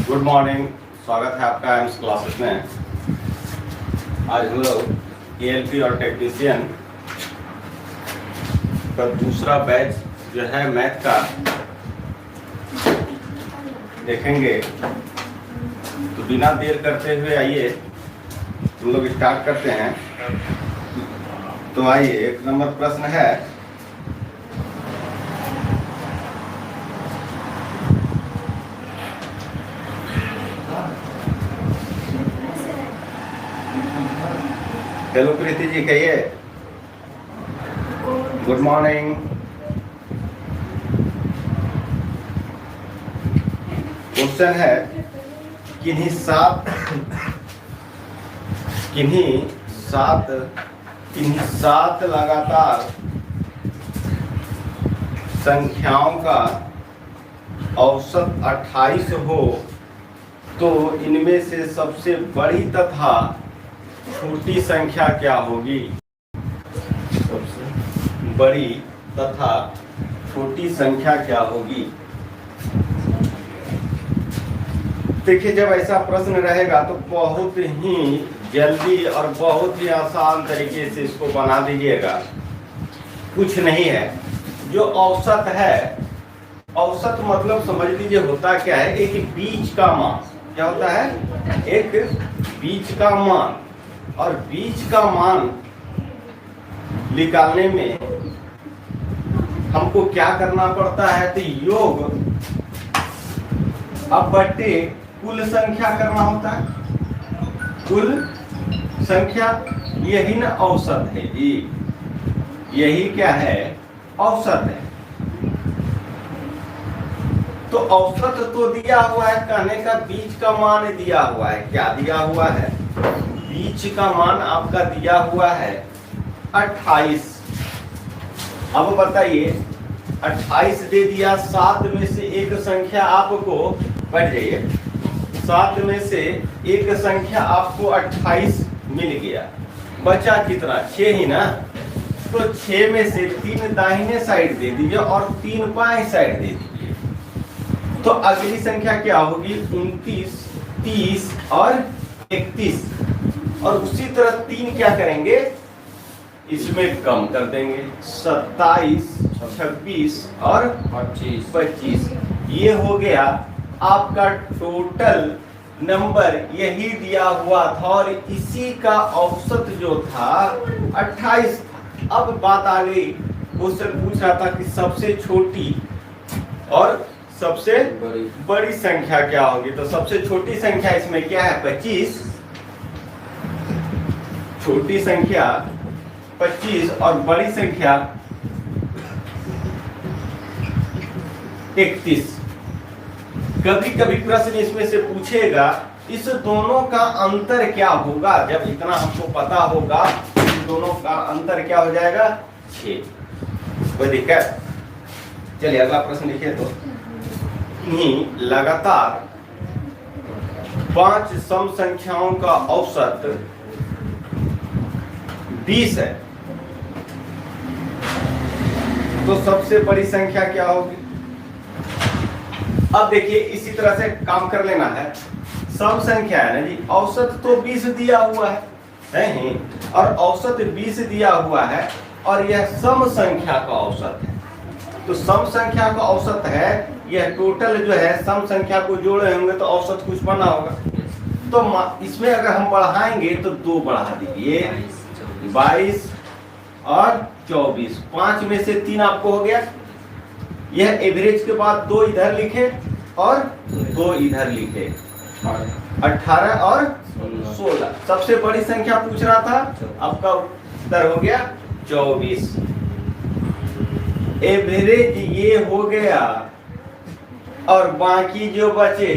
Good morning. स्वागत है आपका एम्स क्लासेस में। आज हम लोग एएलपी और टेक्नीशियन का दूसरा बैच जो है मैथ का देखेंगे। तो बिना देर करते हुए आइए हम लोग स्टार्ट करते हैं। तो आइए, एक नंबर प्रश्न है, हेलो प्रीति जी, कहिए गुड मॉर्निंग। क्वेश्चन है, किन्हीं सात लगातार संख्याओं का औसत 28 हो तो इनमें से सबसे बड़ी तथा छोटी संख्या क्या होगी? सबसे बड़ी तथा छोटी संख्या क्या होगी? देखिए, जब ऐसा प्रश्न रहेगा तो बहुत ही जल्दी और बहुत ही आसान तरीके से इसको बना दीजिएगा। कुछ नहीं है, जो औसत है, औसत मतलब समझ लीजिए होता क्या है, एक बीच का मान। क्या होता है? एक बीच का मान। और बीच का मान निकालने में हमको क्या करना पड़ता है? तो योग अब बटे कुल संख्या करना होता है। कुल संख्या, यही ना औसत है जी। यही क्या है? औसत है। तो औसत तो दिया हुआ है, कहने का बीच का मान दिया हुआ है। क्या दिया हुआ है? बीच का मान आपका दिया हुआ है 28। अब बताइए, 28 दे दिया, 7 में से एक संख्या आपको, बढ़ जाइए, 7 में से एक संख्या आपको 28 मिल गया। बचा कितना? 6 ही ना। तो 6 में से 3 दाहिने साइड दे दीजिए और 3 बाएं साइड दे दीजिए। तो अगली संख्या क्या होगी? 29, 30 और 31। और उसी तरह 3 क्या करेंगे? इसमें कम कर देंगे, 27, 26 और 25। ये हो गया आपका टोटल नंबर। यही दिया हुआ था और इसी का औसत जो था 28 था। अब बात आ गई, उससे पूछ रहा था कि सबसे छोटी और सबसे बड़ी संख्या क्या होगी। तो सबसे छोटी संख्या इसमें क्या है? 25। छोटी संख्या 25 और बड़ी संख्या 31। कभी कभी प्रश्न इसमें से पूछेगा, इस दोनों का अंतर क्या होगा? जब इतना हमको पता होगा, इस दोनों का अंतर क्या हो जाएगा? 6। कोई दिक्कत? चलिए अगला प्रश्न लिखिए। तो लगातार 5 सम संख्याओं का औसत 20 है तो सबसे बड़ी संख्या क्या होगी? अब देखिए, इसी तरह से काम कर लेना है। सम संख्या है ना जी, औसत तो 20 दिया हुआ है, नहीं? और औसत 20 दिया हुआ है और यह सम संख्या का औसत है। तो सम संख्या का औसत है, यह टोटल जो है सम संख्या को जोड़े होंगे तो औसत कुछ बना होगा। तो इसमें अगर हम बढ़ाएंगे तो 2 बढ़ा दीजिए, 22 और 24। 5 में से 3 आपको हो गया। यह एवरेज के बाद 2 इधर लिखे और 2 इधर लिखे, 18 और 16। सबसे बड़ी संख्या पूछ रहा था, आपका उत्तर हो गया 24। एवरेज ये हो गया और बाकी जो बचे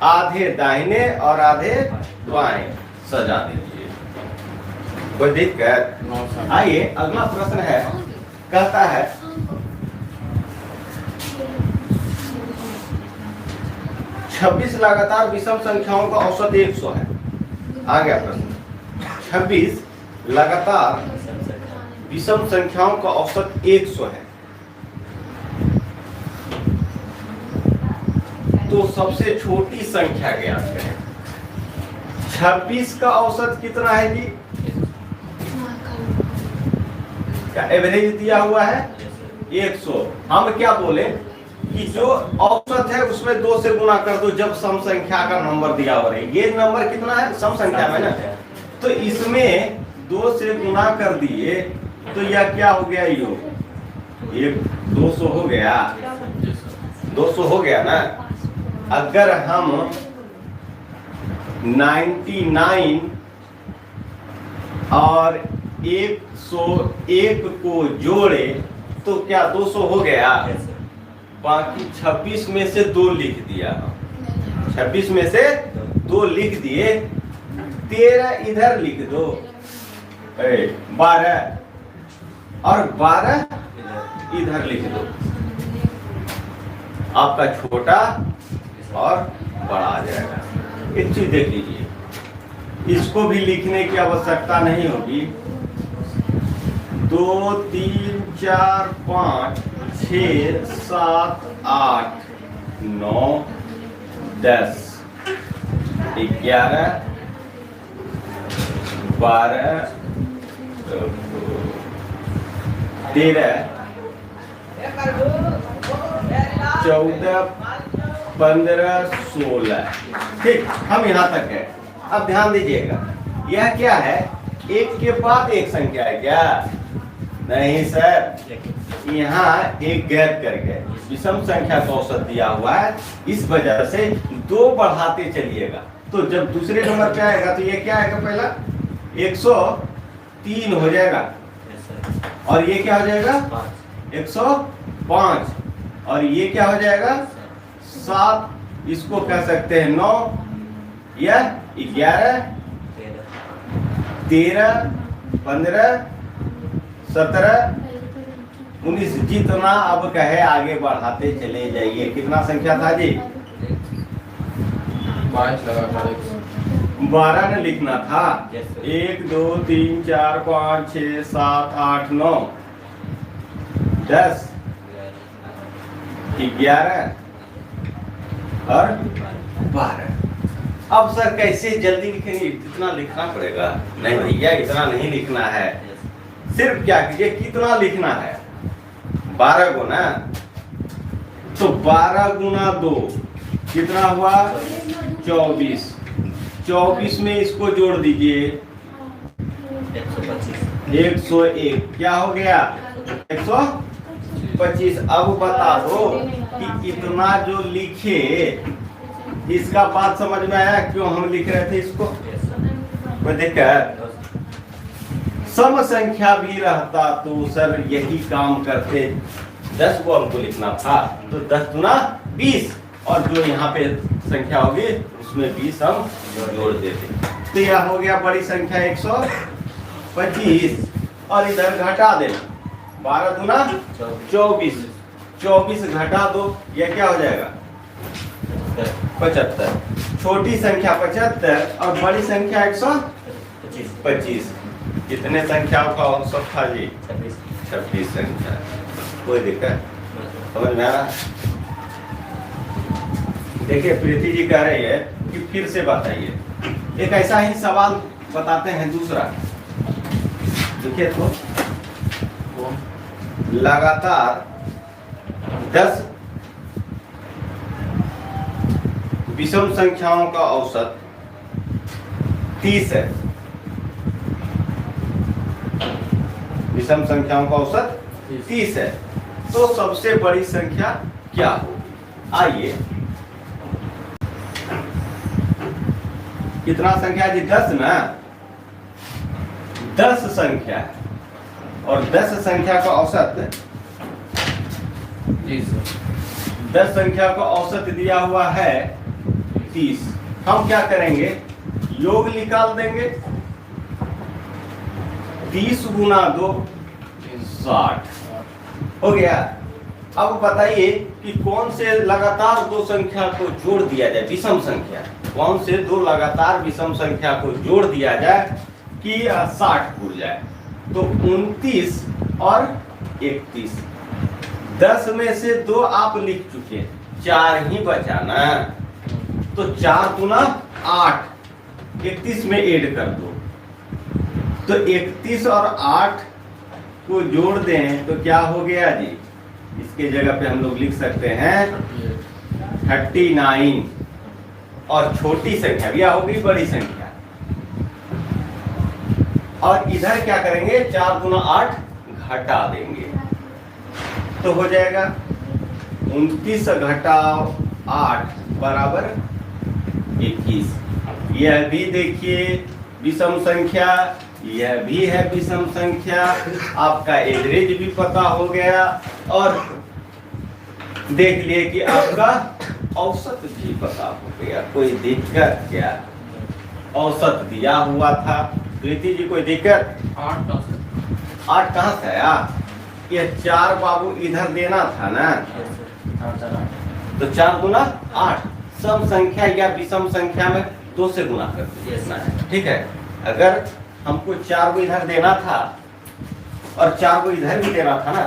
आधे दाहिने और आधे बाएं सजा दीजिए। कोई दिक्कत? आइए अगला प्रश्न है, कहता है 26 लगातार विषम संख्याओं का औसत 100 है। आ गया प्रश्न। 26 लगातार विषम संख्याओं का औसत 100 है तो सबसे छोटी संख्या ज्ञात करें। 26 का औसत कितना है जी? क्या एवरेज दिया हुआ है 100। हम क्या बोले कि जो औसत है उसमें 2 से गुना कर दो जब सम संख्या का नंबर दिया हुआ है। ये नंबर कितना है? सम संख्या में ना, तो इसमें 2 से गुना कर दिए तो यह क्या हो गया? ये 200 हो गया, 200 हो गया ना। अगर हम 99 और 101 को जोड़े तो क्या 200 हो गया? बाकी 26 में से 2 लिख दिया, 26 में से 2 लिख दिए, 13 इधर लिख दो, 12 और 12 इधर लिख दो। आपका छोटा और बड़ा आ जाएगा। एक चीज देख लीजिए, इसको भी लिखने की आवश्यकता नहीं होगी। 2 3 4 5 6 7 8 9 10 11 12 13 14 15 16। ठीक, हम यहाँ तक है। अब ध्यान दीजिएगा, यह क्या है? एक के बाद एक संख्या है क्या? नहीं सर, यहाँ एक गैप करके विषम संख्या का औसत दिया हुआ है, इस वजह से 2 बढ़ाते चलिएगा। तो जब दूसरे नंबर पे आएगा तो ये क्या आएगा? पहला 103 हो जाएगा, और ये क्या हो जाएगा? 105, और ये क्या हो जाएगा? 7। इसको कह सकते हैं 9 या 11 13 15 17 19। जितना अब कहे आगे बढ़ाते चले जाइए। कितना संख्या था जी? 12 ने लिखना था। 1 2 3 4 5 6 7 8 9 10 11 और 12। अब सर कैसे जल्दी लिखेंगे? इतना लिखना पड़ेगा। नहीं भैया, इतना नहीं लिखना है। सिर्फ क्या कीजिए, कितना लिखना है? 12 गुना, तो 12 गुना 2 कितना हुआ? 24। 24 में इसको जोड़ दीजिए, 101। क्या हो गया? 125। अब बता दो कि इतना जो लिखे, इसका बात समझ में आया क्यों हम लिख रहे थे इसको? देखकर सम संख्या भी रहता तो सर यही काम करते। 10 को हमको लिखना था तो 10 गुना 20, और जो यहाँ पे संख्या होगी उसमें 20 हम जोड़ देते। तो यह हो गया बड़ी संख्या 125, और इधर घटा देना। 12 गुना 24, 24 घटा दो, यह क्या हो जाएगा? 75। छोटी संख्या 75 और बड़ी संख्या 125। कितने संख्याओं का औसत था जी? 26 संख्या। कोई दिक्कत समझ में आ रहा? देखिए, प्रीति जी कह रही है कि फिर से बताइए। एक ऐसा ही सवाल बताते हैं दूसरा। देखिए तो, लगातार 10 विषम संख्याओं का औसत 30 है। विषम संख्याओं का औसत 30 है, तो सबसे बड़ी संख्या क्या हो? आइए, कितना संख्या जी? 10 ना? 10 संख्या है, और 10 संख्या का औसत 10 संख्या का औसत दिया हुआ है 30। हम क्या करेंगे? योग निकाल देंगे। 30 गुना 2 60 हो गया। अब बताइए कि कौन से लगातार 2 संख्या को जोड़ दिया जाए? विषम संख्या, कौन से 2 लगातार विषम संख्या को जोड़ दिया जाए कि 60 पूर जाए? तो 29 और 31। 10 में से 2 आप लिख चुके हैं, 4 ही बचा ना, तो 4 दूना 8, 31 में ऐड कर दो। तो 31 और 8 को जोड़ दें तो क्या हो गया जी? इसके जगह पे हम लोग लिख सकते हैं 39। और छोटी संख्या भी होगी बड़ी संख्या। और इधर क्या करेंगे? 4 दूना 8 घटा देंगे तो हो जाएगा 29 घटाओ 8 बराबर 21। यह भी देखिए विषम संख्या, यह भी है विषम संख्या। आपका एवरेज भी पता हो गया और देख लिए कि आपका औसत भी पता हो गया। कोई दिक्कत क्या? औसत दिया हुआ था। प्रीति जी कोई दिक्कत? 8 कहाँ से आया? ये 4 बाबू इधर देना था ना, तो 4 गुना 8। सम संख्या या विषम संख्या में 2 से गुना कर देना है, ठीक है। अगर हमको 4 को इधर देना था और 4 को इधर भी देना था ना,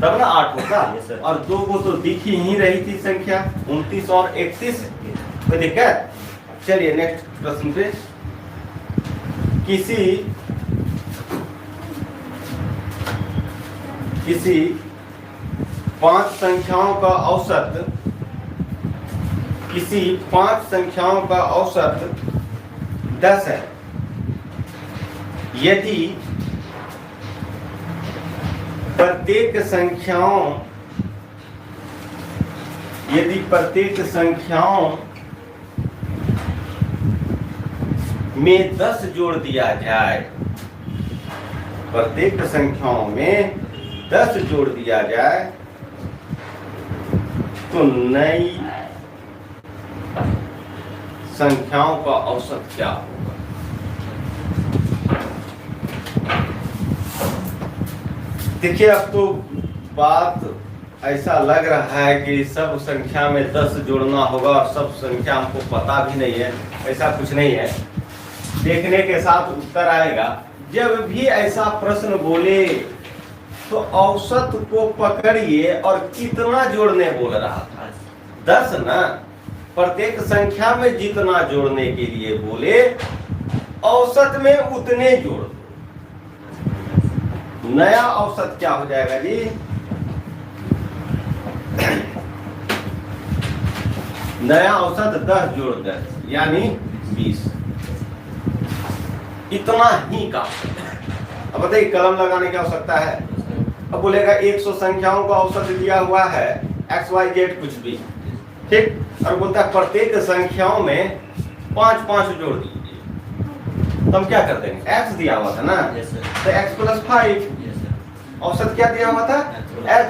तब ना 8 होता। और 2 को तो दिख ही रही थी संख्या 29 और 31। कोई दिक्कत? चलिए नेक्स्ट प्रश्न पे। किसी 5 संख्याओं का औसत, किसी 5 संख्याओं का औसत 10 है। यदि प्रत्येक संख्याओं में 10 जोड़ दिया जाए, प्रत्येक संख्याओं में 10 जोड़ दिया जाए तो नई संख्याओं का औसत क्या होगा? देखिए अब तो बात ऐसा लग रहा है कि सब संख्या में 10 जोड़ना होगा और सब संख्या हमको पता भी नहीं है। ऐसा कुछ नहीं है, देखने के साथ उत्तर आएगा। जब भी ऐसा प्रश्न बोले तो औसत को पकड़िए और कितना जोड़ने बोल रहा था? 10 ना। प्रत्येक संख्या में जितना जोड़ने के लिए बोले, औसत में उतने जोड़ दो। नया औसत क्या हो जाएगा जी? नया औसत 10 जोड़ 10 यानी 20। इतना ही का। अब बताइए कलम लगाने की आवश्यकता है? अब बोलेगा 100 संख्याओं का औसत दिया हुआ है XYZ कुछ भी, ठीक। और बोलता है प्रत्येक संख्याओं में 5-5 जोड़ दीजिए, तो हम क्या कर देंगे? x दिया हुआ था ना, तो x + 5। औसत क्या दिया हुआ था? x।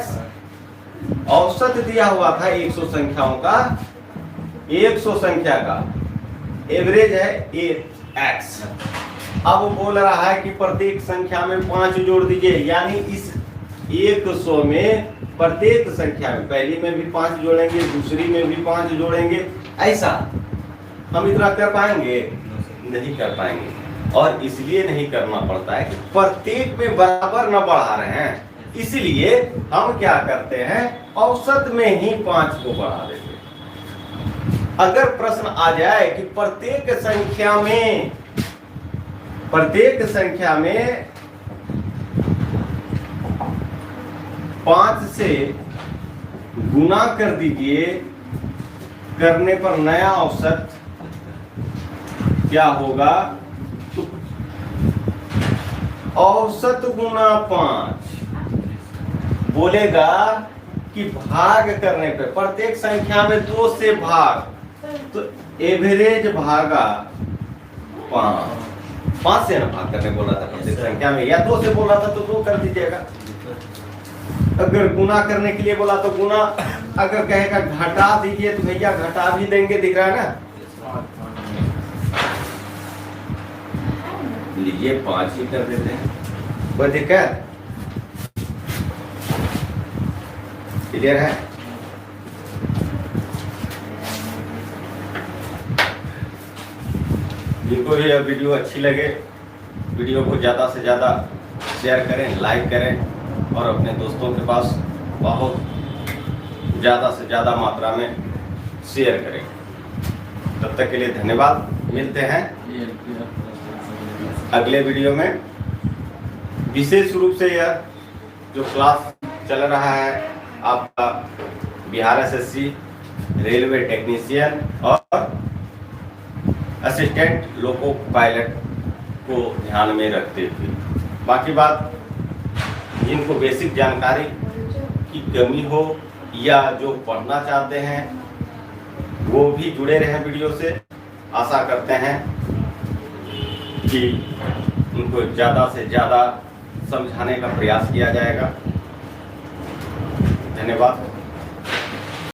औसत दिया हुआ था 100 संख्याओं का, 100 संख्या का एवरेज है x। अब वो बोल रहा है कि प्रत्येक संख्या में 5 जोड़ दीजिए, यानी इस 100 में प्रत्येक संख्या में, पहली में भी 5 जोड़ेंगे, दूसरी में भी 5 जोड़ेंगे। ऐसा हम इतना कर पाएंगे? नहीं कर पाएंगे। और इसलिए नहीं करना पड़ता है कि प्रत्येक में बराबर न बढ़ा रहे हैं, इसलिए हम क्या करते हैं? औसत में ही 5 को बढ़ा देते हैं। अगर प्रश्न आ जाए कि प्रत्येक संख्या में 5 से गुना कर दीजिए, करने पर नया औसत क्या होगा? तो औसत गुना 5 बोलेगा कि भाग करने पे, प्रत्येक संख्या में 2 से भाग, तो एवरेज भागा 5 से ना भाग करने बोला था प्रत्येक संख्या में, या 2 से बोला था तो 2 कर दीजिएगा। अगर गुना करने के लिए बोला तो गुना, अगर कहेगा घटा दीजिए तो भैया घटा भी देंगे, दिख रहा है ना। लीजिए 5 ही कर देते हैं, कोई दिक्कत? क्लियर है? जिनको भी यह वीडियो अच्छी लगे, वीडियो को ज़्यादा से ज़्यादा शेयर करें, लाइक करें और अपने दोस्तों के पास बहुत ज़्यादा से ज़्यादा मात्रा में शेयर करें। तब तक के लिए धन्यवाद। मिलते हैं अगले वीडियो में। विशेष रूप से यह जो क्लास चल रहा है आपका बिहार एसएससी, रेलवे टेक्नीशियन और असिस्टेंट लोको पायलट को ध्यान में रखते हुए, बाकी बात जिनको बेसिक जानकारी की कमी हो या जो पढ़ना चाहते हैं वो भी जुड़े रहें वीडियो से। आशा करते हैं कि उनको ज़्यादा से ज़्यादा समझाने का प्रयास किया जाएगा। धन्यवाद।